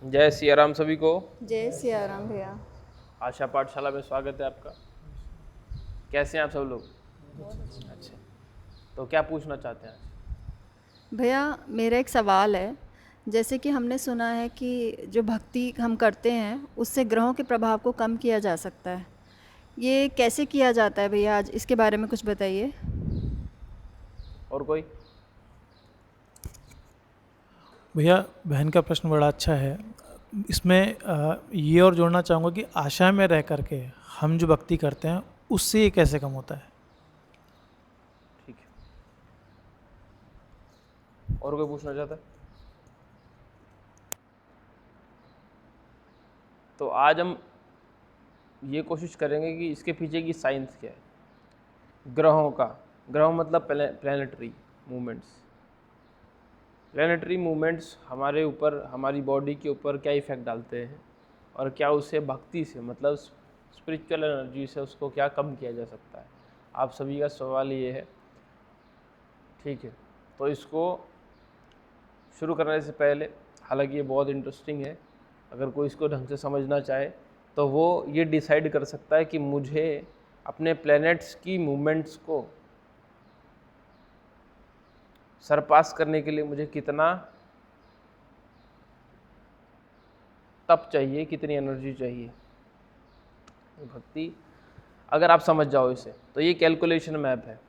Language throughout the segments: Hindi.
जय सिया राम सभी को। जय सिया राम भैया। आशा पाठशाला में स्वागत है आपका। कैसे हैं आप सब लोग? अच्छा, तो क्या पूछना चाहते हैं आज? भैया मेरा एक सवाल है। जैसे कि हमने सुना है कि जो भक्ति हम करते हैं उससे ग्रहों के प्रभाव को कम किया जा सकता है। ये कैसे किया जाता है भैया, आज इसके बारे में कुछ बताइए। और कोई? भैया बहन का प्रश्न बड़ा अच्छा है। इसमें ये और जोड़ना चाहूँगा कि आशा में रह करके हम जो भक्ति करते हैं उससे ये कैसे कम होता है। ठीक है, और कोई पूछना चाहता है? तो आज हम ये कोशिश करेंगे कि इसके पीछे की साइंस क्या है। ग्रहों का, ग्रह मतलब प्लैनेटरी मूवमेंट्स। प्लैनेटरी मूवमेंट्स हमारे ऊपर, हमारी बॉडी के ऊपर क्या इफ़ेक्ट डालते हैं और क्या उससे भक्ति से, मतलब स्पिरिचुअल एनर्जी से उसको क्या कम किया जा सकता है। आप सभी का सवाल ये है, ठीक है। तो इसको शुरू करने से पहले, हालांकि ये बहुत इंटरेस्टिंग है, अगर कोई इसको ढंग से समझना चाहे तो वो ये डिसाइड कर सकता है कि मुझे अपने प्लैनेट्स की मूवमेंट्स को सरपास करने के लिए मुझे कितना तप चाहिए, कितनी एनर्जी चाहिए। भक्ति अगर आप समझ जाओ इसे, तो ये कैलकुलेशन मैप है,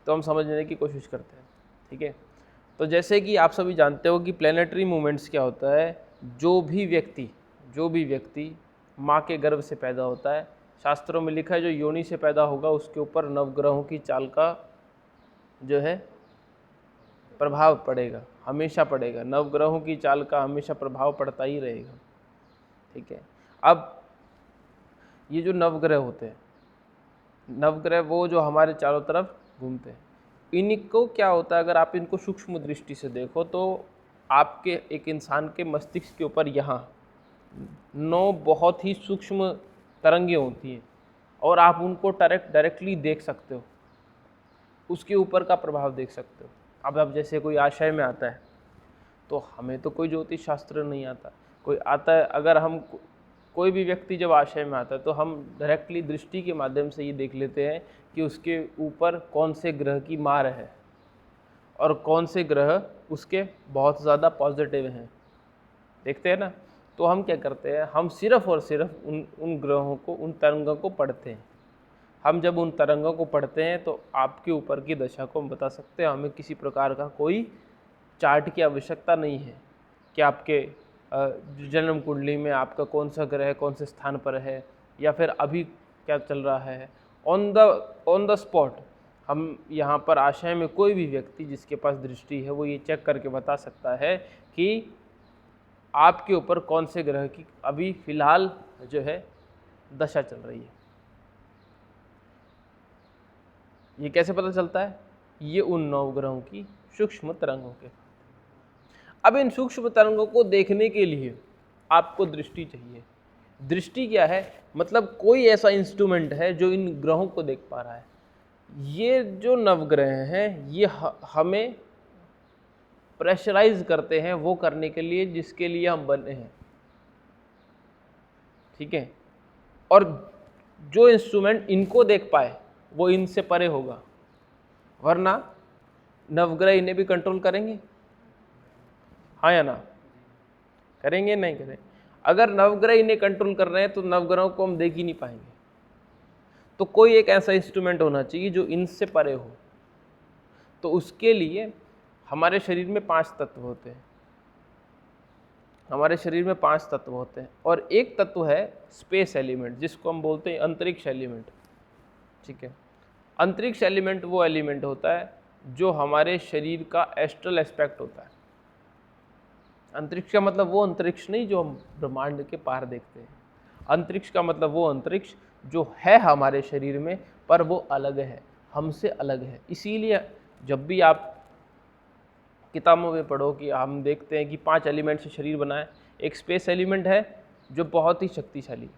तो हम समझने की कोशिश करते हैं, ठीक है। तो जैसे कि आप सभी जानते हो कि प्लैनेटरी मूवमेंट्स क्या होता है। जो भी व्यक्ति माँ के गर्भ से पैदा होता है, शास्त्रों में लिखा है जो योनि से पैदा होगा उसके ऊपर नवग्रहों की चाल का जो है प्रभाव पड़ेगा, हमेशा पड़ेगा। नवग्रहों की चाल का हमेशा प्रभाव पड़ता ही रहेगा, ठीक है। अब ये जो नवग्रह होते हैं, नवग्रह वो जो हमारे चारों तरफ घूमते हैं, इनको क्या होता है, अगर आप इनको सूक्ष्म दृष्टि से देखो तो आपके एक इंसान के मस्तिष्क के ऊपर यहाँ 9 बहुत ही सूक्ष्म तरंगें होती हैं और आप उनको डायरेक्टली देख सकते हो, उसके ऊपर का प्रभाव देख सकते हो। अब जैसे कोई आशय में आता है, तो हमें तो कोई ज्योतिष शास्त्र नहीं आता, कोई आता है, अगर हम कोई भी व्यक्ति जब आशय में आता है तो हम डायरेक्टली दृष्टि के माध्यम से ये देख लेते हैं कि उसके ऊपर कौन से ग्रह की मार है और कौन से ग्रह उसके बहुत ज़्यादा पॉजिटिव हैं, देखते हैं ना। तो हम क्या करते हैं, हम सिर्फ और सिर्फ उन ग्रहों को, उन तरंगों को पढ़ते हैं। हम जब उन तरंगों को पढ़ते हैं तो आपके ऊपर की दशा को हम बता सकते हैं। हमें किसी प्रकार का कोई चार्ट की आवश्यकता नहीं है कि आपके जन्म कुंडली में आपका कौन सा ग्रह कौन से स्थान पर है या फिर अभी क्या चल रहा है। ऑन द स्पॉट हम यहाँ पर आशय में कोई भी व्यक्ति जिसके पास दृष्टि है वो ये चेक करके बता सकता है कि आपके ऊपर कौन से ग्रह की अभी फिलहाल जो है दशा चल रही है। ये कैसे पता चलता है? ये उन नवग्रहों की सूक्ष्म तरंगों के। अब इन सूक्ष्म तरंगों को देखने के लिए आपको दृष्टि चाहिए। दृष्टि क्या है? मतलब कोई ऐसा इंस्ट्रूमेंट है जो इन ग्रहों को देख पा रहा है। ये जो नवग्रह हैं ये हमें प्रेशराइज करते हैं वो करने के लिए जिसके लिए हम बने हैं, ठीक है। और जो इंस्ट्रूमेंट इनको देख पाए वो इनसे परे होगा, वरना नवग्रह इन्हें भी कंट्रोल करेंगे, हाँ या ना? करेंगे नहीं करें? अगर नवग्रह इन्हें कंट्रोल कर रहे हैं तो नवग्रहों को हम देख ही नहीं पाएंगे। तो कोई एक ऐसा इंस्ट्रूमेंट होना चाहिए जो इनसे परे हो। तो उसके लिए हमारे शरीर में 5 तत्व होते हैं। हमारे शरीर में 5 तत्व होते हैं और एक तत्व है स्पेस एलिमेंट, जिसको हम बोलते हैं अंतरिक्ष एलिमेंट, ठीक है। अंतरिक्ष एलिमेंट वो एलिमेंट होता है जो हमारे शरीर का एस्ट्रल एस्पेक्ट होता है। अंतरिक्ष का मतलब वो अंतरिक्ष नहीं जो हम ब्रह्मांड के पार देखते हैं। अंतरिक्ष का मतलब वो अंतरिक्ष जो है हमारे शरीर में, पर वो अलग है, हमसे अलग है। इसीलिए जब भी आप किताबों में पढ़ो कि हम देखते हैं कि 5 एलिमेंट से शरीर बना है। एक स्पेस एलिमेंट है जो बहुत ही शक्तिशाली।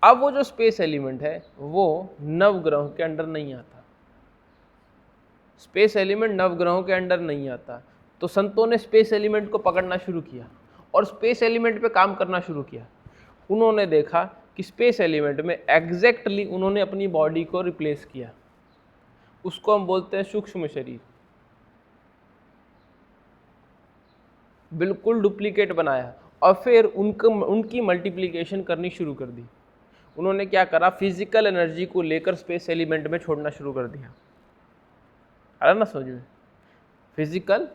अब वो जो स्पेस एलिमेंट है वो नवग्रहों के अंडर नहीं आता। स्पेस एलिमेंट नवग्रहों के अंडर नहीं आता। तो संतों ने स्पेस एलिमेंट को पकड़ना शुरू किया और स्पेस एलिमेंट पे काम करना शुरू किया। उन्होंने देखा कि स्पेस एलिमेंट में एग्जैक्टली उन्होंने अपनी बॉडी को रिप्लेस किया, उसको हम बोलते हैं सूक्ष्म शरीर। बिल्कुल डुप्लीकेट बनाया और फिर उनकी मल्टीप्लिकेशन करनी शुरू कर दी। उन्होंने क्या करा, फिजिकल एनर्जी को लेकर स्पेस एलिमेंट में छोड़ना शुरू कर दिया। आ ना समझ में? फिजिकल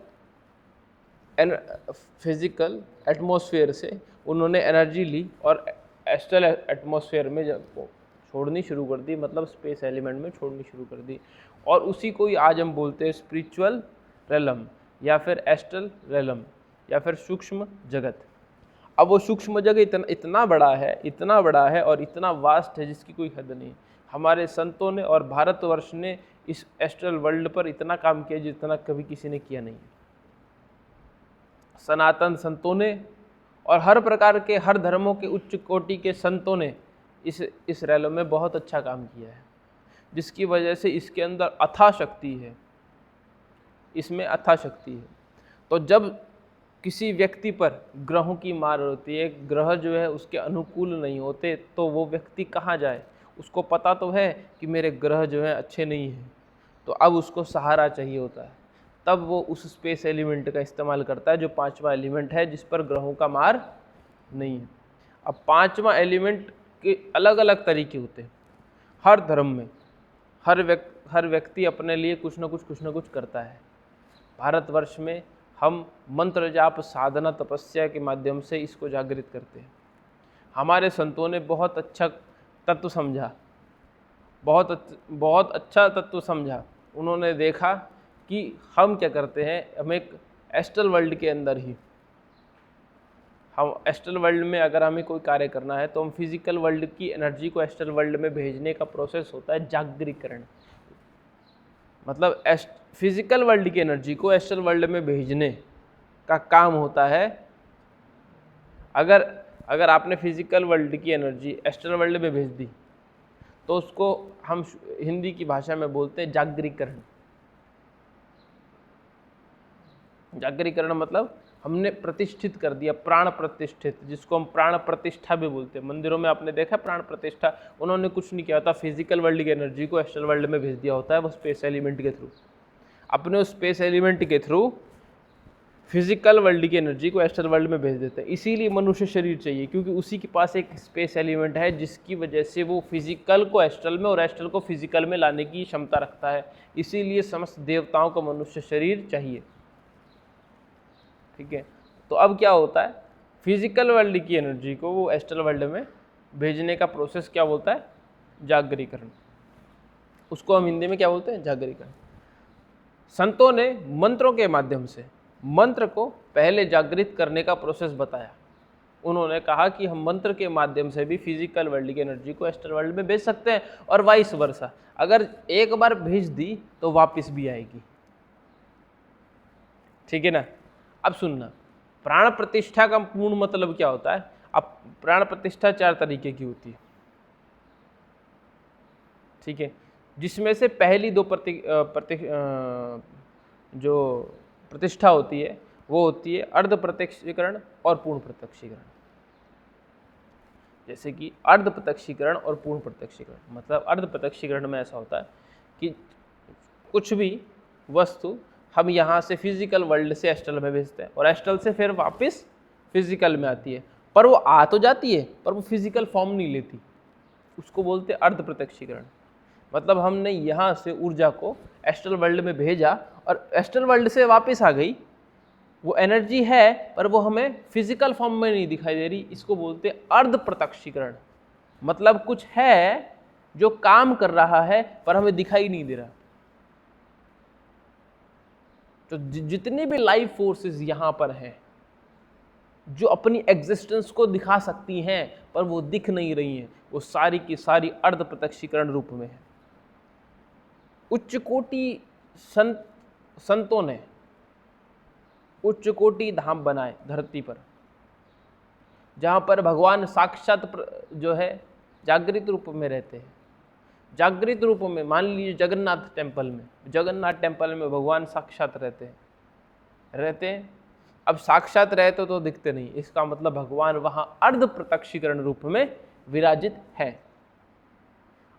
एटमॉस्फेयर से उन्होंने एनर्जी ली और एस्ट्रल एटमॉस्फेयर में छोड़नी शुरू कर दी, मतलब स्पेस एलिमेंट में छोड़नी शुरू कर दी। और उसी को ही आज हम बोलते हैं स्पिरिचुअल रेलम या फिर एस्ट्रल रेलम या फिर सूक्ष्म जगत। अब वो सूक्ष्म जगत इतना बड़ा है और इतना वास्ट है जिसकी कोई हद नहीं। हमारे संतों ने और भारतवर्ष ने इस एस्ट्रल वर्ल्ड पर इतना काम किया जितना कभी किसी ने किया नहीं। सनातन संतों ने और हर प्रकार के हर धर्मों के उच्च कोटि के संतों ने इस रैलो में बहुत अच्छा काम किया है, जिसकी वजह से इसके अंदर अथाह शक्ति है, इसमें अथाह शक्ति है। तो जब किसी व्यक्ति पर ग्रहों की मार होती है, ग्रह जो है उसके अनुकूल नहीं होते, तो वो व्यक्ति कहाँ जाए? उसको पता तो है कि मेरे ग्रह जो है अच्छे नहीं हैं, तो अब उसको सहारा चाहिए होता है। तब वो उस स्पेस एलिमेंट का इस्तेमाल करता है, जो पांचवा एलिमेंट है जिस पर ग्रहों का मार नहीं है। अब पांचवा एलिमेंट के अलग अलग तरीके होते हैं हर धर्म में। हर व्यक्ति अपने लिए कुछ न कुछ करता है। भारतवर्ष में हम मंत्र जाप साधना तपस्या के माध्यम से इसको जागृत करते हैं। हमारे संतों ने बहुत अच्छा तत्व समझा, बहुत अच्छा तत्व समझा। उन्होंने देखा कि हम क्या करते हैं, हम एक एस्ट्रल वर्ल्ड के अंदर ही, हम एस्ट्रल वर्ल्ड में अगर हमें कोई कार्य करना है तो हम फिजिकल वर्ल्ड की एनर्जी को एस्ट्रल वर्ल्ड में भेजने का प्रोसेस होता है जागृतीकरण। मतलब फिजिकल वर्ल्ड की एनर्जी को एस्ट्रल वर्ल्ड में भेजने का काम होता है। अगर आपने फिजिकल वर्ल्ड की एनर्जी एस्ट्रल वर्ल्ड में भेज दी तो उसको हम हिंदी की भाषा में बोलते हैं जागृतीकरण। जागृतीकरण मतलब हमने प्रतिष्ठित कर दिया, प्राण प्रतिष्ठित, जिसको हम प्राण प्रतिष्ठा भी बोलते हैं। मंदिरों में आपने देखा प्राण प्रतिष्ठा, उन्होंने कुछ नहीं किया होता, फिजिकल वर्ल्ड की एनर्जी को एस्ट्रल वर्ल्ड में भेज दिया होता है, वो स्पेस एलिमेंट के थ्रू। अपने उस स्पेस एलिमेंट के थ्रू फिजिकल वर्ल्ड की एनर्जी को एस्ट्रल वर्ल्ड में भेज देते हैं। इसीलिए मनुष्य शरीर चाहिए, क्योंकि उसी के पास एक स्पेस एलिमेंट है जिसकी वजह से वो फिजिकल को एस्ट्रल में और एस्ट्रल को फिजिकल में लाने की क्षमता रखता है। इसीलिए समस्त देवताओं को मनुष्य शरीर चाहिए। ठीक है, तो अब क्या होता है, फिजिकल वर्ल्ड की एनर्जी को वो एस्ट्रल वर्ल्ड में भेजने का प्रोसेस क्या बोलता है? जागृतीकरण। उसको हम हिंदी में क्या बोलते हैं? जागृतीकरण। संतों ने मंत्रों के माध्यम से मंत्र को पहले जागृत करने का प्रोसेस बताया। उन्होंने कहा कि हम मंत्र के माध्यम से भी फिजिकल वर्ल्ड की एनर्जी को एस्ट्रल वर्ल्ड में भेज सकते हैं और वाइस वर्सा। अगर एक बार भेज दी तो वापस भी आएगी। ठीक है ना? अब सुनना, प्राण प्रतिष्ठा का पूर्ण मतलब क्या होता है? अब प्राण प्रतिष्ठा 4 तरीके की होती है। ठीक है, जिसमें से पहली 2 जो प्रतिष्ठा होती है वो होती है अर्ध प्रत्यक्षीकरण और पूर्ण प्रत्यक्षीकरण। जैसे कि अर्ध प्रत्यक्षीकरण और पूर्ण प्रत्यक्षीकरण, मतलब अर्ध प्रत्यक्षीकरण में ऐसा होता है कि कुछ भी वस्तु हम यहाँ से फिजिकल वर्ल्ड से एस्ट्रल में भेजते हैं और एस्ट्रल से फिर वापस फिजिकल में आती है, पर वो आ तो जाती है पर वो फिजिकल फॉर्म नहीं लेती। उसको बोलते हैं अर्ध प्रत्यक्षीकरण। मतलब हमने यहाँ से ऊर्जा को एस्ट्रल वर्ल्ड में भेजा और एस्ट्रल वर्ल्ड से वापस आ गई, वो एनर्जी है पर वो हमें फिजिकल फॉर्म में नहीं दिखाई दे रही। इसको बोलते हैं अर्ध प्रत्यक्षीकरण। मतलब कुछ है जो काम कर रहा है पर हमें दिखाई नहीं दे रहा। तो जितनी भी लाइफ फोर्सेस यहाँ पर हैं जो अपनी एग्जिस्टेंस को दिखा सकती हैं पर वो दिख नहीं रही हैं, वो सारी की सारी अर्ध प्रत्यक्षीकरण रूप में है। उच्च कोटि संतों ने उच्च कोटि धाम बनाए धरती पर, जहाँ पर भगवान साक्षात जो है जागृत रूप में रहते हैं। जागृत रूप में मान लीजिए जगन्नाथ टेम्पल में भगवान साक्षात रहते हैं। अब साक्षात रहते तो दिखते नहीं, इसका मतलब भगवान वहां अर्ध प्रत्यक्षीकरण रूप में विराजित है,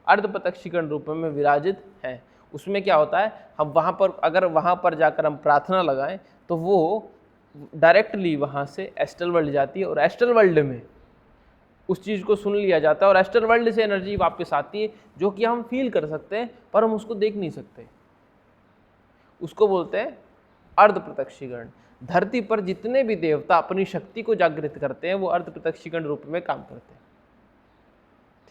अर्ध प्रत्यक्षीकरण रूप में विराजित है। उसमें क्या होता है, हम वहां पर अगर वहां पर जाकर हम प्रार्थना लगाएं तो वो डायरेक्टली वहां से एस्ट्रल वर्ल्ड जाती है और एस्ट्रल वर्ल्ड में उस चीज़ को सुन लिया जाता है और एस्ट्रल वर्ल्ड से एनर्जी वापस आती है जो कि हम फील कर सकते हैं पर हम उसको देख नहीं सकते। उसको बोलते हैं अर्ध प्रत्यक्षीकरण। धरती पर जितने भी देवता अपनी शक्ति को जागृत करते हैं वो अर्ध प्रत्यक्षीकरण रूप में काम करते हैं,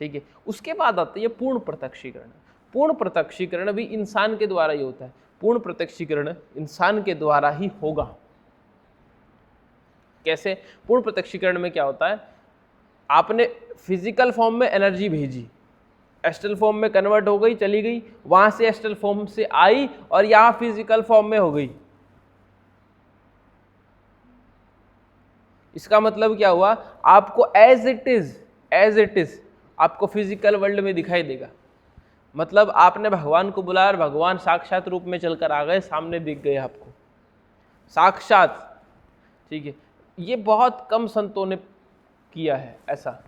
ठीक है। उसके बाद आती है पूर्ण प्रत्यक्षीकरण। पूर्ण प्रत्यक्षीकरण भी इंसान के द्वारा ही होता है, पूर्ण प्रत्यक्षीकरण इंसान के द्वारा ही होगा। कैसे? पूर्ण प्रत्यक्षीकरण में क्या होता है, आपने फिजिकल फॉर्म में एनर्जी भेजी, एस्ट्रल फॉर्म में कन्वर्ट हो गई, चली गई, वहां से एस्ट्रल फॉर्म से आई और यहां फिजिकल फॉर्म में हो गई। इसका मतलब क्या हुआ, आपको एज इट इज आपको फिजिकल वर्ल्ड में दिखाई देगा। मतलब आपने भगवान को बुलाया और भगवान साक्षात रूप में चलकर आ गए, सामने दिख गए आपको साक्षात, ठीक है। ये बहुत कम संतों ने किया है ऐसा।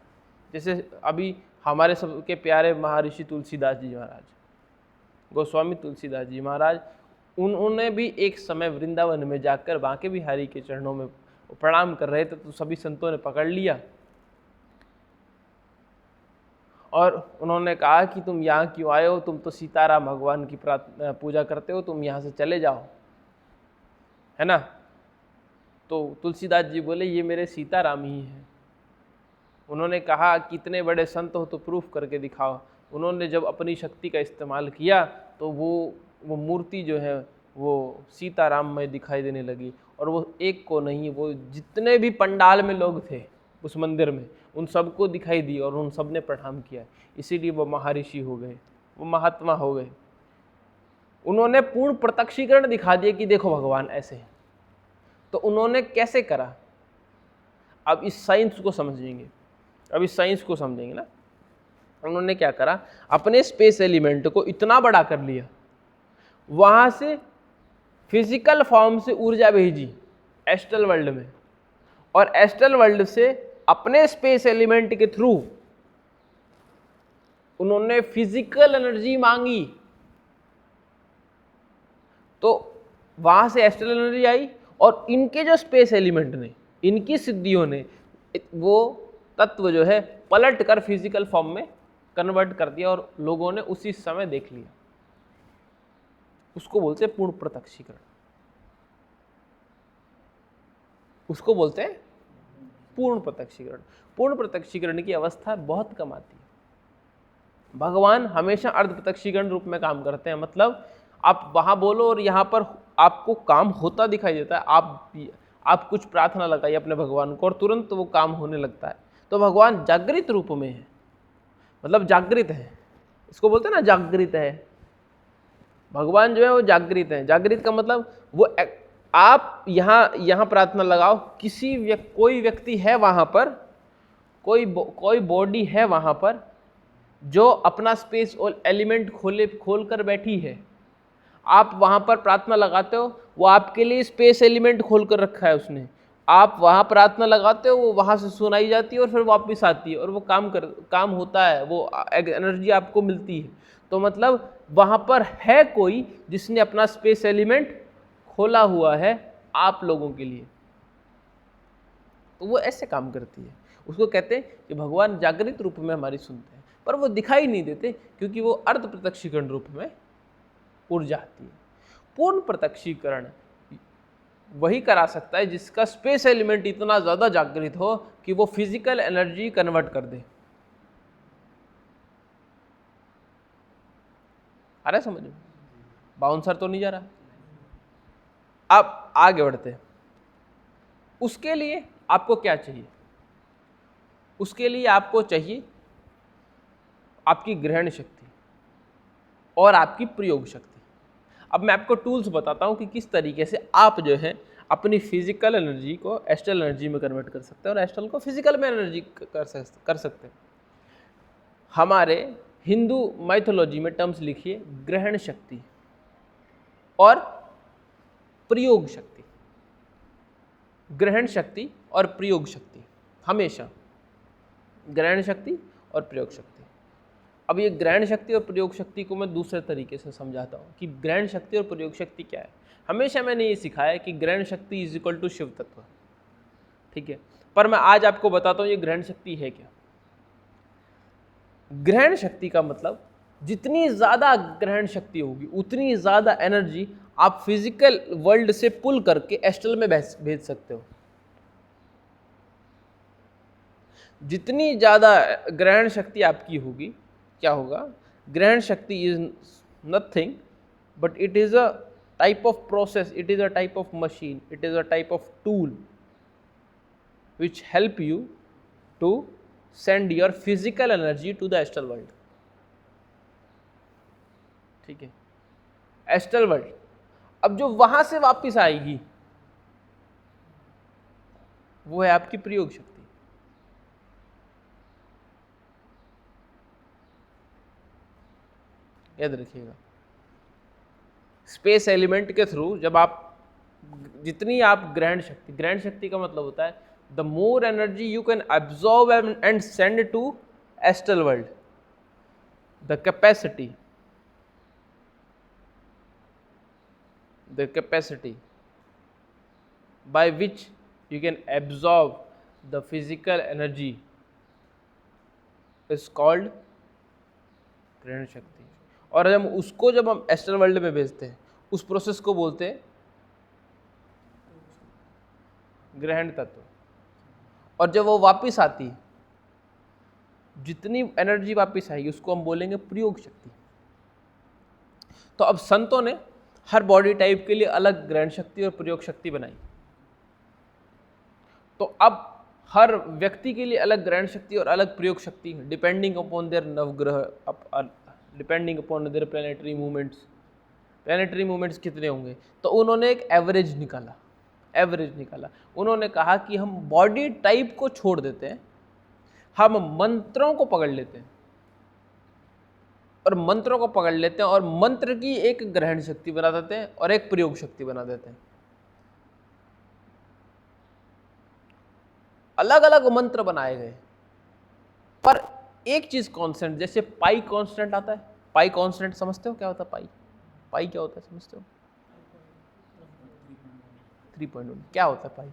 जैसे अभी हमारे सबके प्यारे महर्षि तुलसीदास जी महाराज, गोस्वामी तुलसीदास जी महाराज, उन्होंने भी एक समय वृंदावन में जाकर बांके बिहारी के चरणों में प्रणाम कर रहे थे तो सभी संतों ने पकड़ लिया और उन्होंने कहा कि तुम यहाँ क्यों आए हो, तुम तो सीताराम भगवान की पूजा करते हो, तुम यहाँ से चले जाओ, है ना। तो तुलसीदास जी बोले ये मेरे सीताराम ही हैं। उन्होंने कहा कितने बड़े संत हो तो प्रूफ करके दिखाओ। उन्होंने जब अपनी शक्ति का इस्तेमाल किया तो वो मूर्ति जो है वो सीताराम में दिखाई देने लगी और वो एक को नहीं, वो जितने भी पंडाल में लोग थे उस मंदिर में उन सबको दिखाई दी और उन सब ने प्रणाम किया। इसीलिए वो महर्षि हो गए, वो महात्मा हो गए। उन्होंने पूर्ण प्रत्यक्षीकरण दिखा दिया कि देखो भगवान ऐसे हैं। तो उन्होंने कैसे करा, अब इस साइंस को समझेंगे, अब इस साइंस को समझेंगे ना। उन्होंने क्या करा, अपने स्पेस एलिमेंट को इतना बड़ा कर लिया, वहां से फिजिकल फॉर्म से ऊर्जा भेजी एस्ट्रल वर्ल्ड में और एस्ट्रल वर्ल्ड से अपने स्पेस एलिमेंट के थ्रू उन्होंने फिजिकल एनर्जी मांगी। तो वहां से एस्ट्रल एनर्जी आई और इनके जो स्पेस एलिमेंट ने, इनकी सिद्धियों ने वो तत्व जो है पलट कर फिजिकल फॉर्म में कन्वर्ट कर दिया और लोगों ने उसी समय देख लिया। उसको बोलते हैं पूर्ण प्रत्यक्षीकरण, उसको बोलते हैं पूर्ण प्रत्यक्षीकरण। पूर्ण प्रत्यक्षीकरण की अवस्था बहुत कम आती है। भगवान हमेशा अर्ध प्रत्यक्षीकरण रूप में काम करते हैं। मतलब आप वहां बोलो और यहाँ पर आपको काम होता दिखाई देता है। आप कुछ प्रार्थना लगाइए अपने भगवान को और तुरंत वो काम होने लगता है। तो भगवान जागृत रूप में है, मतलब जागृत है, इसको बोलते हैं ना जागृत है। भगवान जो है वो जागृत है। जागृत का मतलब वो आप यहाँ प्रार्थना लगाओ, कोई व्यक्ति है वहाँ पर, कोई बॉडी है वहाँ पर जो अपना स्पेस और एलिमेंट खोल कर बैठी है। आप वहाँ पर प्रार्थना लगाते हो, वो आपके लिए स्पेस एलिमेंट खोल कर रखा है उसने। आप वहाँ प्रार्थना लगाते हो, वो वहाँ से सुनाई जाती है और फिर वापस आती है और वो काम होता है, वो एनर्जी आपको मिलती है। तो मतलब वहाँ पर है कोई जिसने अपना स्पेस एलिमेंट खोला हुआ है आप लोगों के लिए। तो वो ऐसे काम करती है। उसको कहते हैं कि भगवान जागृत रूप में हमारी सुनते हैं, पर वो दिखाई नहीं देते क्योंकि वो अर्ध प्रत्यक्षीकरण रूप में ऊर्जा आती है। पूर्ण प्रत्यक्षीकरण वही करा सकता है जिसका स्पेस एलिमेंट इतना ज़्यादा जागृत हो कि वो फिजिकल एनर्जी कन्वर्ट कर दे। अरे समझ में, बाउंसर तो नहीं जा रहा। अब आगे बढ़ते हैं। उसके लिए आपको क्या चाहिए? उसके लिए आपको चाहिए आपकी ग्रहण शक्ति और आपकी प्रयोग शक्ति। अब मैं आपको टूल्स बताता हूँ कि किस तरीके से आप जो है अपनी फिजिकल एनर्जी को एस्ट्रल एनर्जी में कन्वर्ट कर सकते हैं और एस्ट्रल को फिजिकल में एनर्जी कर सकते हैं। हमारे हिंदू माइथोलॉजी में टर्म्स लिखिए, ग्रहण शक्ति और प्रयोग शक्ति। ग्रहण शक्ति और प्रयोग शक्ति, हमेशा ग्रहण शक्ति और प्रयोग शक्ति। अब ये ग्रहण शक्ति और प्रयोग शक्ति को मैं दूसरे तरीके से समझाता हूँ कि ग्रहण शक्ति और प्रयोग शक्ति क्या है। हमेशा मैंने ये सिखाया है कि ग्रहण शक्ति इज इक्वल टू शिव तत्व, ठीक है, पर मैं आज आपको बताता हूँ ये ग्रहण शक्ति है क्या। ग्रहण शक्ति का मतलब जितनी ज़्यादा ग्रहण शक्ति होगी उतनी ज़्यादा एनर्जी आप फिजिकल वर्ल्ड से पुल करके एस्ट्रल में भेज सकते हो। जितनी ज़्यादा ग्रहण शक्ति आपकी होगी, क्या होगा, ग्रहण शक्ति is nothing but it is a type of process, it is a type of machine, it is a type of tool which help you to send your physical energy to the astral world, ठीक है, एस्ट्रल वर्ल्ड। अब जो वहां से वापस आएगी वो है आपकी प्रयोग शक्ति। याद रखिएगा, स्पेस एलिमेंट के थ्रू जब आप जितनी आप ग्रहण शक्ति का मतलब होता है the more energy you can absorb and send to astral world, the capacity by which you can absorb the physical energy is called ग्रहण शक्ति। और जब हम एस्ट्रल वर्ल्ड में भेजते हैं उस प्रोसेस को बोलते हैं ग्रहण तत्व। और जब वो वापस आती है, जितनी एनर्जी वापस आएगी उसको हम बोलेंगे प्रयोग शक्ति। तो अब संतों ने हर बॉडी टाइप के लिए अलग ग्रहण शक्ति और प्रयोग शक्ति बनाई। तो अब हर व्यक्ति के लिए अलग ग्रहण शक्ति और अलग प्रयोग शक्ति, डिपेंडिंग अपॉन देयर नवग्रह, depending upon their planetary movements. Planetary movements कितने होंगे, तो उन्होंने एक एवरेज निकाला। उन्होंने कहा कि हम बॉडी टाइप को छोड़ देते हैं, हम मंत्रों को पकड़ लेते हैं और मंत्र की एक ग्रहण शक्ति बना देते हैं और एक प्रयोग शक्ति बना देते हैं। अलग अलग मंत्र बनाए गए, पर एक चीज कांस्टेंट, जैसे पाई कांस्टेंट आता है। पाई कांस्टेंट समझते हो क्या होता है? पाई क्या होता है समझते हो? 3.1 क्या होता है पाई?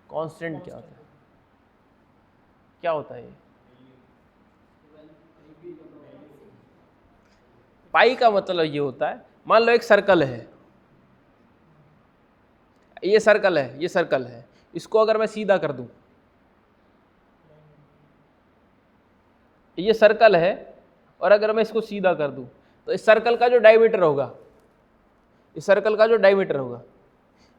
कांस्टेंट क्या होता है? क्या होता है ये? पाई का मतलब ये होता है, मान लो एक सर्कल है, ये सर्कल है, इसको अगर मैं सीधा कर दूं, ये सर्कल है और अगर मैं इसको सीधा कर दूं तो इस सर्कल का जो डायमीटर होगा,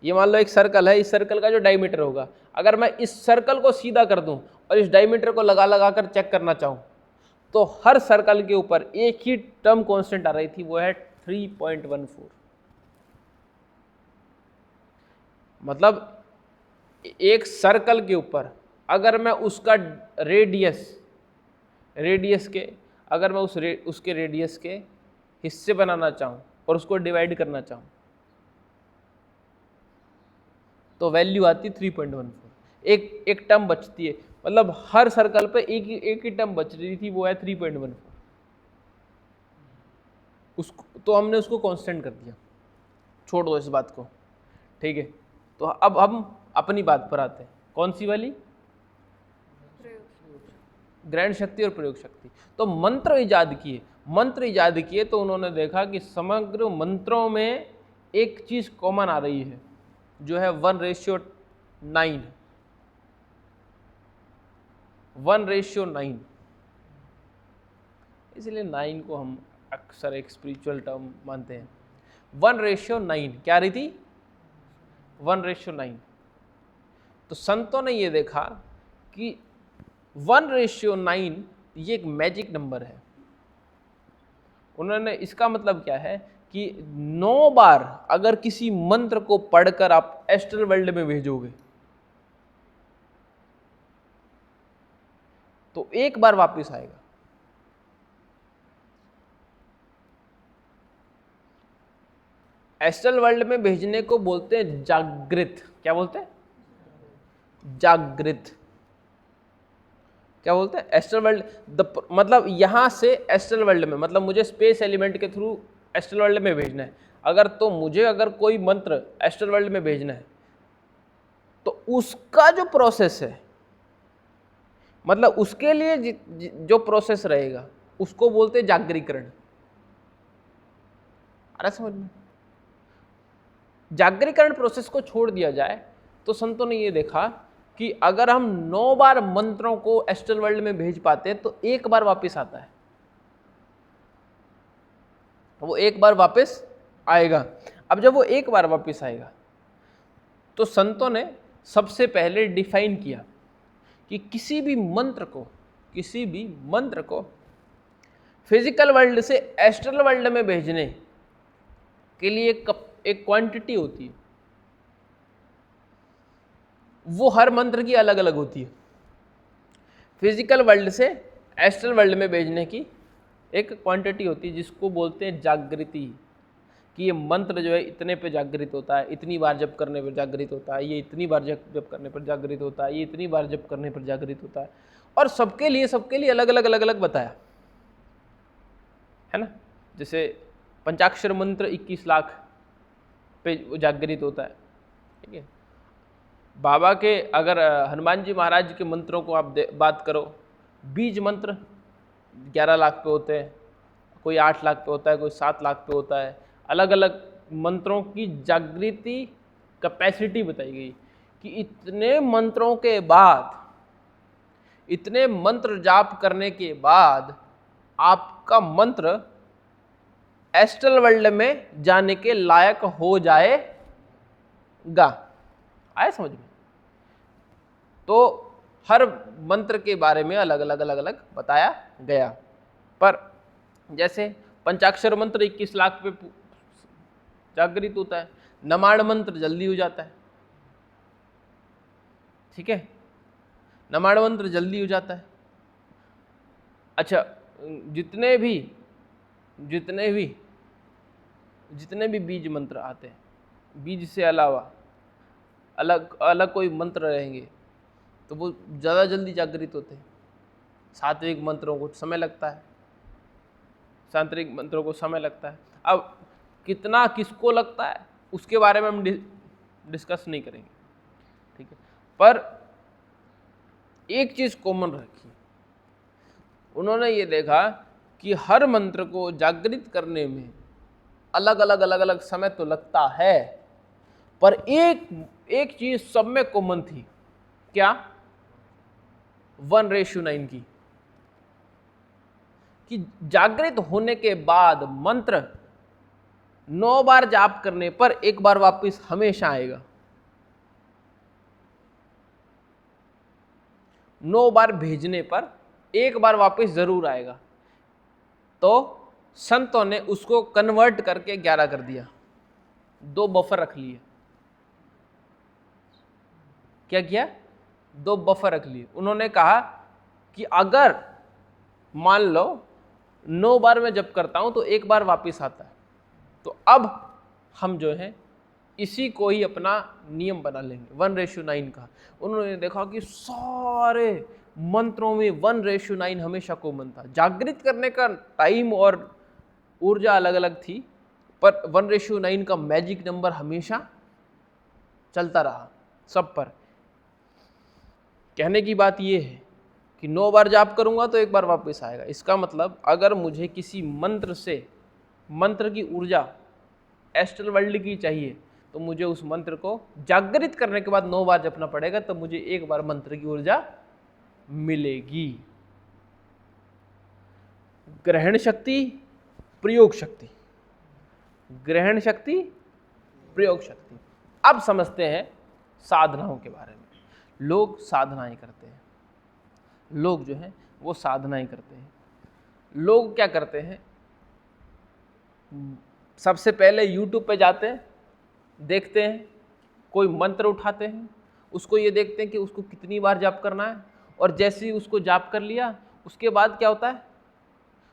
ये मान लो एक सर्कल है, इस सर्कल का जो डायमीटर होगा, अगर मैं इस सर्कल को सीधा कर दूं और इस डायमीटर को लगा कर चेक करना चाहूं तो हर सर्कल के ऊपर एक ही टर्म कांस्टेंट आ रही थी, वो है 3.14। मतलब एक सर्कल के ऊपर अगर मैं उसका रेडियस के, अगर मैं उसके रेडियस के हिस्से बनाना चाहूं और उसको डिवाइड करना चाहूं तो वैल्यू आती 3.14। एक टर्म बचती है, मतलब हर सर्कल पे एक ही टर्म बच रही थी, वो है 3.14। उसको तो हमने उसको कांस्टेंट कर दिया, छोड़ दो इस बात को, ठीक है। तो अब हम अपनी बात पर आते हैं, कौन सी वाली? ग्रहण शक्ति और प्रयोग शक्ति। तो मंत्र इजाद किए तो उन्होंने देखा कि समग्र मंत्रों में एक चीज कॉमन आ रही है, जो है 1:9। 1:9, इसलिए 9 को हम अक्सर एक स्पिरिचुअल टर्म मानते हैं। 1:9 क्या रही थी? 1:9। तो संतों ने ये देखा कि 1:9 ये एक मैजिक नंबर है। उन्होंने, इसका मतलब क्या है कि 9 बार अगर किसी मंत्र को पढ़कर आप एस्ट्रल वर्ल्ड में भेजोगे तो एक बार वापस आएगा। एस्ट्रल वर्ल्ड में भेजने को बोलते हैं जागृत। क्या बोलते हैं? जागृत। क्या बोलते हैं? Astral world. मतलब यहां से एस्ट्रल वर्ल्ड में, मतलब मुझे स्पेस एलिमेंट के थ्रू एस्ट्रल वर्ल्ड में भेजना है मुझे अगर कोई मंत्र एस्ट्रल वर्ल्ड में भेजना है तो उसका जो प्रोसेस है, मतलब उसके लिए जो प्रोसेस रहेगा उसको बोलते हैं जागरीकरण। अरे समझ में? जागरीकरण प्रोसेस को छोड़ दिया जाए तो संतों ने ये देखा कि अगर हम 9 बार मंत्रों को एस्ट्रल वर्ल्ड में भेज पाते हैं तो एक बार वापस आता है, वो एक बार वापस आएगा। अब जब वो एक बार वापस आएगा तो संतों ने सबसे पहले डिफाइन किया कि किसी भी मंत्र को फिजिकल वर्ल्ड से एस्ट्रल वर्ल्ड में भेजने के लिए एक क्वांटिटी होती है, वो हर मंत्र की अलग अलग होती है। फिजिकल वर्ल्ड से एस्ट्रल वर्ल्ड में भेजने की एक क्वांटिटी होती है जिसको बोलते हैं जागृति, कि ये मंत्र जो है इतने पे जागृत होता है, इतनी बार जप करने पर जागृत होता है, ये इतनी बार जप करने पर जागृत होता है, ये इतनी बार जप करने पर जागृत होता है। और सबके लिए अलग अलग बताया है ना। जैसे पंचाक्षर मंत्र 21 लाख पे जागृत होता है, ठीक है। बाबा के अगर हनुमान जी महाराज के मंत्रों को आप बात करो, बीज मंत्र 11 लाख पे होते हैं, कोई 8 लाख पे होता है, कोई 7 लाख पे होता है। अलग अलग मंत्रों की जागृति कैपेसिटी बताई गई कि इतने मंत्रों के बाद, इतने मंत्र जाप करने के बाद आपका मंत्र एस्ट्रल वर्ल्ड में जाने के लायक हो जाएगा। आए समझ में? तो हर मंत्र के बारे में अलग अलग बताया गया। पर जैसे पंचाक्षर मंत्र 21 लाख पे जागृत होता है, नमाण मंत्र जल्दी हो जाता है, ठीक है, नमाण मंत्र जल्दी हो जाता है। अच्छा, जितने भी बीज मंत्र आते हैं, बीज से अलावा अलग कोई मंत्र रहेंगे तो वो ज़्यादा जल्दी जागृत होते हैं। सात्विक मंत्रों को समय लगता है, सांत्रिक मंत्रों को समय लगता है। अब कितना किसको लगता है उसके बारे में हम डिस्कस नहीं करेंगे, ठीक है। पर एक चीज़ कॉमन रखी, उन्होंने ये देखा कि हर मंत्र को जागृत करने में अलग अलग समय तो लगता है, पर एक चीज सब में कॉमन थी। क्या? 1:9 की, कि जागृत होने के बाद मंत्र 9 बार जाप करने पर एक बार वापस हमेशा आएगा। 9 बार भेजने पर एक बार वापस जरूर आएगा। तो संतों ने उसको कन्वर्ट करके 11 कर दिया, 2 बफर रख लिए। क्या किया? 2 बफर रख लिए। उन्होंने कहा कि अगर मान लो 9 बार मैं जब करता हूं तो एक बार वापस आता है, तो अब हम जो है इसी को ही अपना नियम बना लेंगे 1:9 का। उन्होंने देखा कि सारे मंत्रों में 1:9 हमेशा कॉमन था। जागृत करने का टाइम और ऊर्जा अलग अलग थी, पर 1:9 का मैजिक नंबर हमेशा चलता रहा सब पर। कहने की बात यह है कि 9 बार जाप करूंगा तो एक बार वापस आएगा। इसका मतलब अगर मुझे किसी मंत्र की ऊर्जा एस्ट्रल वर्ल्ड की चाहिए तो मुझे उस मंत्र को जागृत करने के बाद 9 बार जपना पड़ेगा, तब मुझे एक बार मंत्र की ऊर्जा मिलेगी। ग्रहण शक्ति, प्रयोग शक्ति, ग्रहण शक्ति, प्रयोग शक्ति। अब समझते हैं साधनाओं के बारे में। लोग साधनाएं करते हैं, लोग जो हैं वो साधनाएं करते हैं। लोग क्या करते हैं? सबसे पहले YouTube पे जाते हैं, देखते हैं, कोई मंत्र उठाते हैं, उसको ये देखते हैं कि उसको कितनी बार जाप करना है, और जैसे ही उसको जाप कर लिया उसके बाद क्या होता है?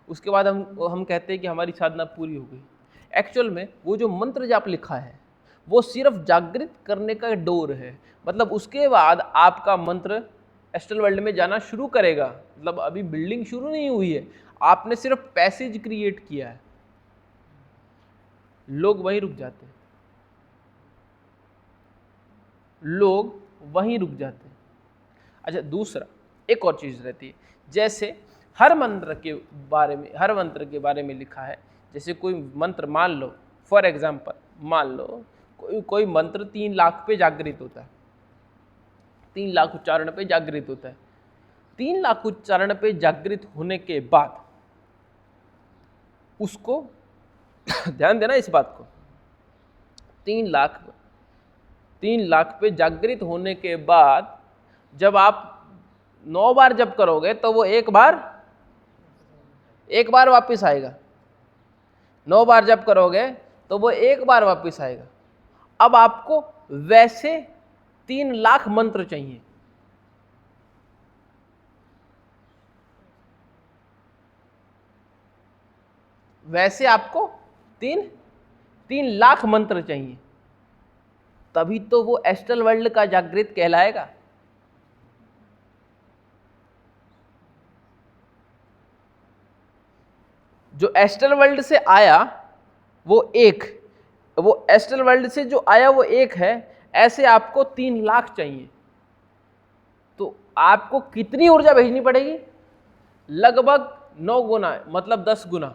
उसके बाद हम कहते हैं कि हमारी साधना पूरी हो गई। एक्चुअल में वो जो मंत्र जाप लिखा है वो सिर्फ जागृत करने का डोर है। मतलब उसके बाद आपका मंत्र एस्ट्रल वर्ल्ड में जाना शुरू करेगा। मतलब अभी बिल्डिंग शुरू नहीं हुई है, आपने सिर्फ पैसेज क्रिएट किया है। लोग वहीं रुक जाते हैं, लोग वहीं रुक जाते हैं। अच्छा, दूसरा एक और चीज रहती है, जैसे हर मंत्र के बारे में लिखा है। जैसे कोई मंत्र मान लो, फॉर एग्जाम्पल मान लो कोई मंत्र 3 लाख पे जागृत होता है, 3 लाख उच्चारण पे जागृत होता है। 3 लाख उच्चारण पे जागृत होने के बाद उसको ध्यान देना इस बात को, 3 लाख पे जागृत होने के बाद जब आप 9 बार जप करोगे तो वो एक बार वापस आएगा। 9 बार जप करोगे तो वो एक बार वापस आएगा। अब आपको वैसे 3 लाख मंत्र चाहिए। वैसे आपको 3 लाख मंत्र चाहिए, तभी तो वो एस्ट्रल वर्ल्ड का जागृत कहलाएगा। जो एस्ट्रल वर्ल्ड से आया वो एस्ट्रल वर्ल्ड से जो आया वो एक है, ऐसे आपको 3 लाख चाहिए। तो आपको कितनी ऊर्जा भेजनी पड़ेगी? लगभग 9 गुना, मतलब 10 गुना।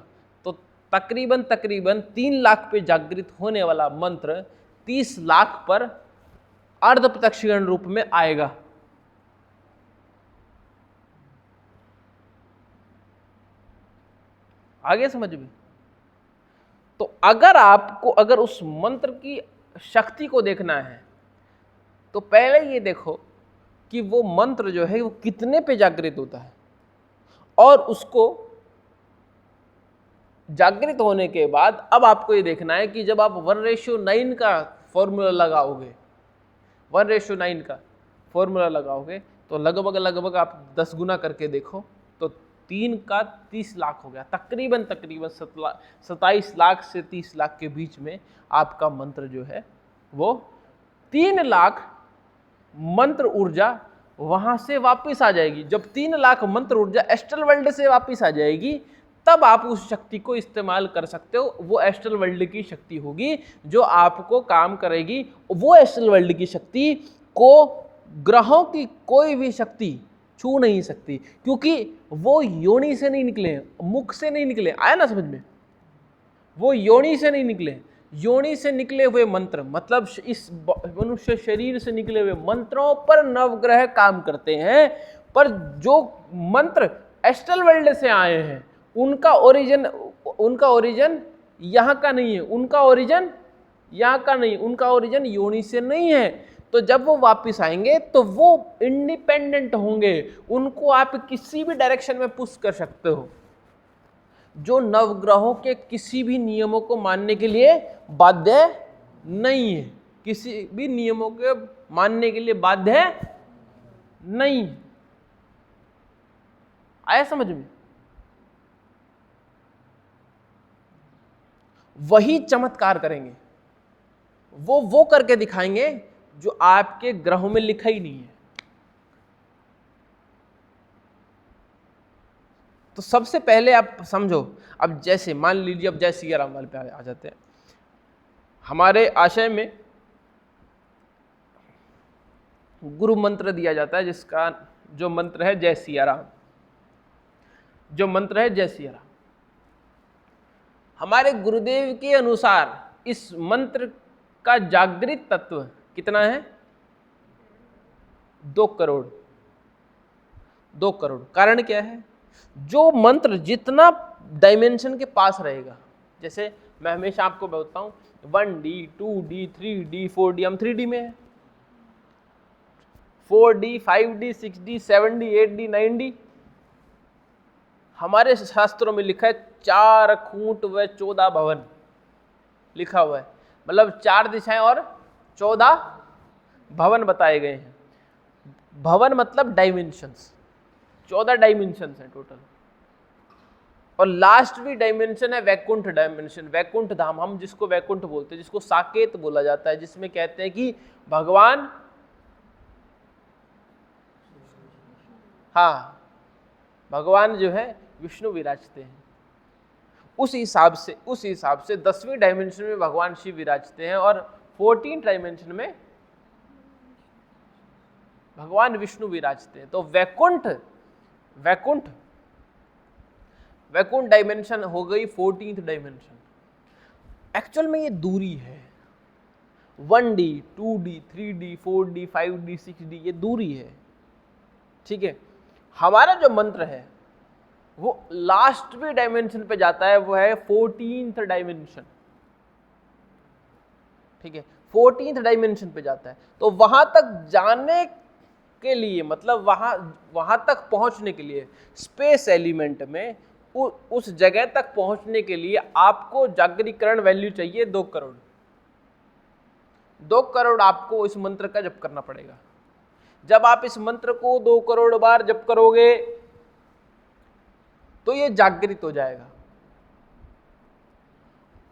तो तकरीबन 3 लाख पे जागृत होने वाला मंत्र 30 लाख पर अर्ध प्रत्यक्षीकरण रूप में आएगा। आगे समझ में? तो अगर उस मंत्र की शक्ति को देखना है तो पहले ये देखो कि वो मंत्र जो है वो कितने पे जागृत होता है, और उसको जागृत होने के बाद अब आपको ये देखना है कि जब आप 1:9 का फॉर्मूला लगाओगे, 1:9 का फॉर्मूला लगाओगे तो लगभग आप 10 गुना करके देखो तो 3 का 30 लाख हो गया। तकरीबन 27 लाख से 30 लाख के बीच में आपका मंत्र जो है वो 3 लाख मंत्र ऊर्जा वहां से वापस आ जाएगी। जब 3 लाख मंत्र ऊर्जा एस्ट्रल वर्ल्ड से वापस आ जाएगी तब आप उस शक्ति को इस्तेमाल कर सकते हो। वो एस्ट्रल वर्ल्ड की शक्ति होगी जो आपको काम करेगी। वो एस्ट्रल वर्ल्ड की शक्ति को ग्रहों की कोई भी शक्ति छू नहीं सकती, क्योंकि वो योनि से नहीं निकले, मुख से नहीं निकले। आया ना समझ में? वो योनि से नहीं निकले। योनि से निकले हुए मंत्र, मतलब इस मनुष्य शरीर से निकले हुए मंत्रों पर नवग्रह काम करते हैं। पर जो मंत्र एस्ट्रल वर्ल्ड से आए हैं उनका ओरिजिन यहाँ का नहीं है, उनका ओरिजिन यहाँ का नहीं, उनका ओरिजिन योनि से नहीं है। तो जब वो वापस आएंगे तो वो इंडिपेंडेंट होंगे, उनको आप किसी भी डायरेक्शन में पुश कर सकते हो, जो नवग्रहों के किसी भी नियमों को मानने के लिए बाध्य नहीं है, किसी भी नियमों के मानने के लिए बाध्य नहीं। आया समझ में? वही चमत्कार करेंगे, वो करके दिखाएंगे जो आपके ग्रहों में लिखा ही नहीं है। तो सबसे पहले आप समझो, अब जैसे मान लीजिए, अब जय सिया राम वाले पे आ जाते हैं। हमारे आशय में गुरु मंत्र दिया जाता है, जिसका जो मंत्र है जय सिया राम, जो मंत्र है जय सिया राम। हमारे गुरुदेव के अनुसार इस मंत्र का जागृत तत्व कितना है? 2 करोड़। 2 करोड़। कारण क्या है? जो मंत्र जितना डायमेंशन के पास रहेगा, जैसे मैं हमेशा आपको बताता हूं 1D 2D 3D 4D, हम 3D में है, 4D 5D 6D 7D 8D 9D। हमारे शास्त्रों में लिखा है 4 खूंट व 14 भवन लिखा हुआ है, मतलब 4 दिशाएं और 14 भवन बताए गए हैं। भवन मतलब डायमेंशंस, 14 डायमेंशंस हैं टोटल। और लास्ट भी डायमेंशन है वैकुंठ डायमेंशन, वैकुंठ धाम, हम जिसको वैकुंठ बोलते हैं, जिसको साकेत बोला जाता है, जिसमें कहते हैं कि भगवान, हाँ, भगवान जो है विष्णु विराजते हैं। उस हिसाब से 10वीं डायमेंशन में भगवान शिव विराजते हैं और 14th डायमेंशन में भगवान विष्णु विराजते हैं। तो वैकुंठ वैकुंठ वैकुंठ डायमेंशन हो गई 14th डायमेंशन। एक्चुअल में ये दूरी है, 1D 2D 3D 4D 5D 6D, ये दूरी है, ठीक है। हमारा जो मंत्र है वो लास्ट भी डायमेंशन पे जाता है, वो है 14th डायमेंशन, ठीक है, 14th डायमेंशन पे जाता है। तो वहां तक जाने के लिए, मतलब वहां तक पहुंचने के लिए स्पेस एलिमेंट में उस जगह तक पहुंचने के लिए आपको जागृतिकरण वैल्यू चाहिए 2 करोड़। 2 करोड़ आपको इस मंत्र का जप करना पड़ेगा। जब आप इस मंत्र को 2 करोड़ बार जप करोगे तो ये जागृत हो जाएगा।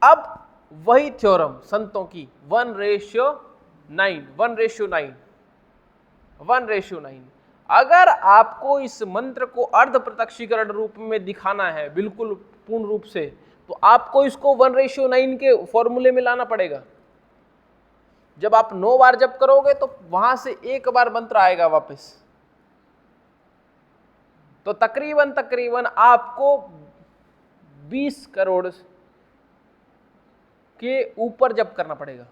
अब वही थ्योरम संतों की 1:9 अगर आपको इस मंत्र को अर्ध प्रत्यक्षीकरण रूप में दिखाना है बिल्कुल पूर्ण रूप से, तो आपको इसको 1:9 के फॉर्मूले में लाना पड़ेगा। जब आप 9 बार जप करोगे तो वहां से 1 बार मंत्र आएगा वापस, तो तकरीबन आपको 20 करोड़ के ऊपर जप करना पड़ेगा,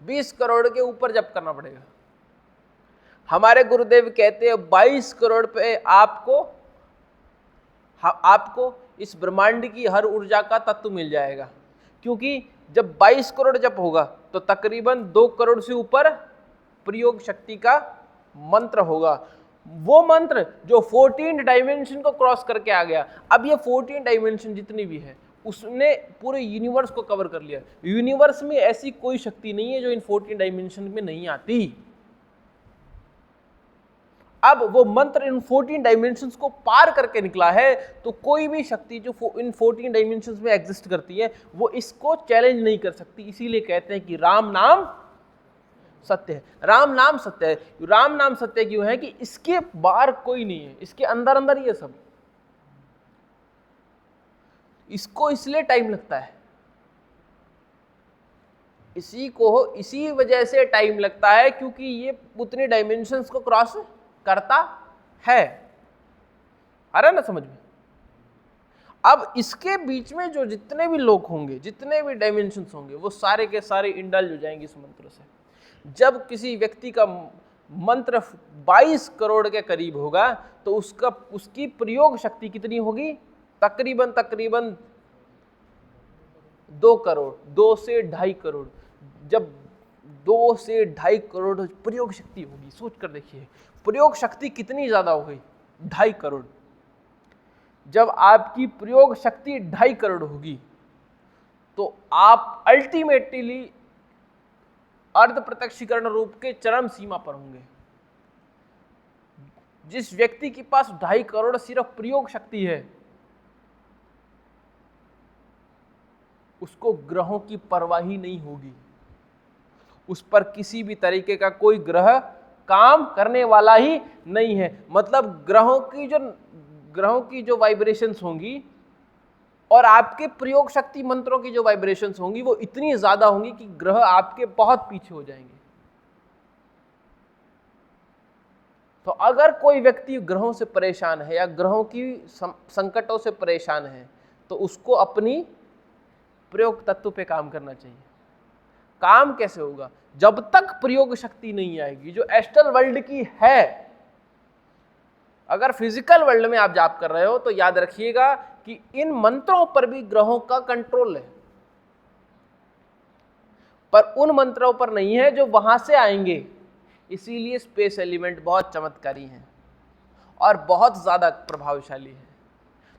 20 करोड़ के ऊपर जप करना पड़ेगा। हमारे गुरुदेव कहते हैं 22 करोड़ पे आपको इस ब्रह्मांड की हर ऊर्जा का तत्व मिल जाएगा, क्योंकि जब 22 करोड़ जप होगा तो तकरीबन 2 करोड़ से ऊपर प्रयोग शक्ति का मंत्र होगा। वो मंत्र जो 14 डायमेंशन को क्रॉस करके आ गया। अब ये 14 डायमेंशन जितनी भी है उसने पूरे यूनिवर्स को कवर कर लिया। यूनिवर्स में ऐसी कोई शक्ति नहीं है जो इन 14 डायमेंशन में नहीं आती। अब वो मंत्र इन 14 डायमेंशंस को पार करके निकला है, तो कोई भी शक्ति जो इन 14 डायमेंशंस में एग्जिस्ट करती है वो इसको चैलेंज नहीं कर सकती। इसीलिए कहते हैं कि राम नाम सत्य है। राम नाम सत्य है। राम नाम सत्य क्यों है? कि इसके बाहर कोई नहीं है, इसके अंदर अंदर ही है सब। इसको इसलिए टाइम लगता है, इसी वजह से टाइम लगता है, क्योंकि ये उतने डायमेंशंस को क्रॉस करता है। आ रहा है ना समझ में? अब इसके बीच में जो जितने भी लोग होंगे, जितने भी डायमेंशंस होंगे, वो सारे के सारे इंडल्ज हो जाएंगे इस मंत्र से। जब किसी व्यक्ति का मंत्र 22 करोड़ के करीब होगा तो उसकी प्रयोग शक्ति कितनी होगी? तकरीबन 2 करोड़, 2 से 2.5 करोड़। जब 2 से 2.5 करोड़ प्रयोग शक्ति होगी, सोच कर देखिए प्रयोग शक्ति कितनी ज्यादा हो गई, 2.5 करोड़। जब आपकी प्रयोग शक्ति 2.5 करोड़ होगी तो आप अल्टीमेटली अर्ध प्रत्यक्षीकरण रूप के चरम सीमा पर होंगे। जिस व्यक्ति के पास 2.5 करोड़ सिर्फ प्रयोग शक्ति है, उसको ग्रहों की परवाह ही नहीं होगी। उस पर किसी भी तरीके का कोई ग्रह काम करने वाला ही नहीं है। मतलब ग्रहों की जो वाइब्रेशंस होंगी और आपके प्रयोग शक्ति मंत्रों की जो वाइब्रेशंस होंगी वो इतनी ज्यादा होंगी कि ग्रह आपके बहुत पीछे हो जाएंगे। तो अगर कोई व्यक्ति ग्रहों से परेशान है या ग्रहों की संकटों से परेशान है तो उसको अपनी प्रयोग तत्व पे काम करना चाहिए। काम कैसे होगा? जब तक प्रयोग शक्ति नहीं आएगी जो एस्ट्रल वर्ल्ड की है। अगर फिजिकल वर्ल्ड में आप जाप कर रहे हो तो याद रखिएगा कि इन मंत्रों पर भी ग्रहों का कंट्रोल है, पर उन मंत्रों पर नहीं है जो वहां से आएंगे। इसीलिए स्पेस एलिमेंट बहुत चमत्कारी हैं और बहुत ज्यादा प्रभावशाली है।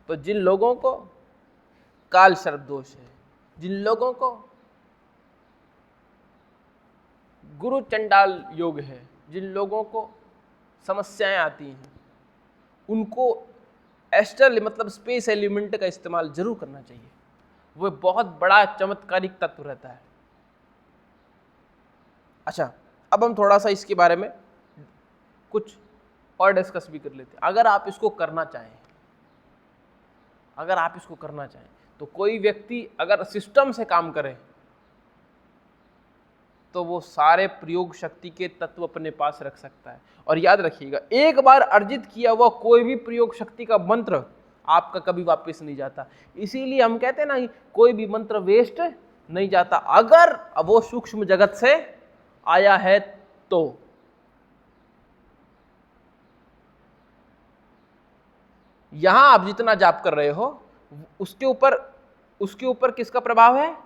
तो जिन लोगों को काल सर्प दोष है, जिन लोगों को गुरु चंडाल योग है, जिन लोगों को समस्याएं आती हैं, उनको एस्ट्रल मतलब स्पेस एलिमेंट का इस्तेमाल जरूर करना चाहिए, वो बहुत बड़ा चमत्कारिक तत्व रहता है। अच्छा, अब हम थोड़ा सा इसके बारे में कुछ और डिस्कस भी कर लेते हैं। अगर आप इसको करना चाहें, तो कोई व्यक्ति अगर सिस्टम से काम करे तो वो सारे प्रयोग शक्ति के तत्व अपने पास रख सकता है। और याद रखिएगा, एक बार अर्जित किया हुआ कोई भी प्रयोग शक्ति का मंत्र आपका कभी वापस नहीं जाता। इसीलिए हम कहते हैं ना कि कोई भी मंत्र वेस्ट नहीं जाता, अगर वो सूक्ष्म जगत से आया है तो। यहां आप जितना जाप कर रहे हो उसके ऊपर किसका प्रभाव है?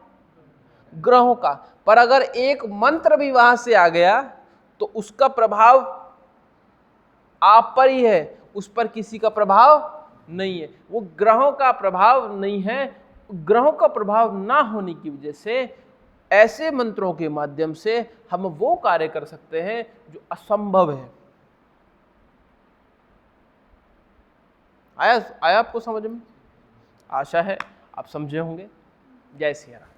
ग्रहों का। पर अगर एक मंत्र भी वहां से आ गया तो उसका प्रभाव आप पर ही है, उस पर किसी का प्रभाव नहीं है। वो ग्रहों का प्रभाव नहीं है। ग्रहों का प्रभाव ना होने की वजह से ऐसे मंत्रों के माध्यम से हम वो कार्य कर सकते हैं जो असंभव है। आया आपको समझ में? आशा है आप समझे होंगे। जय सिया राम।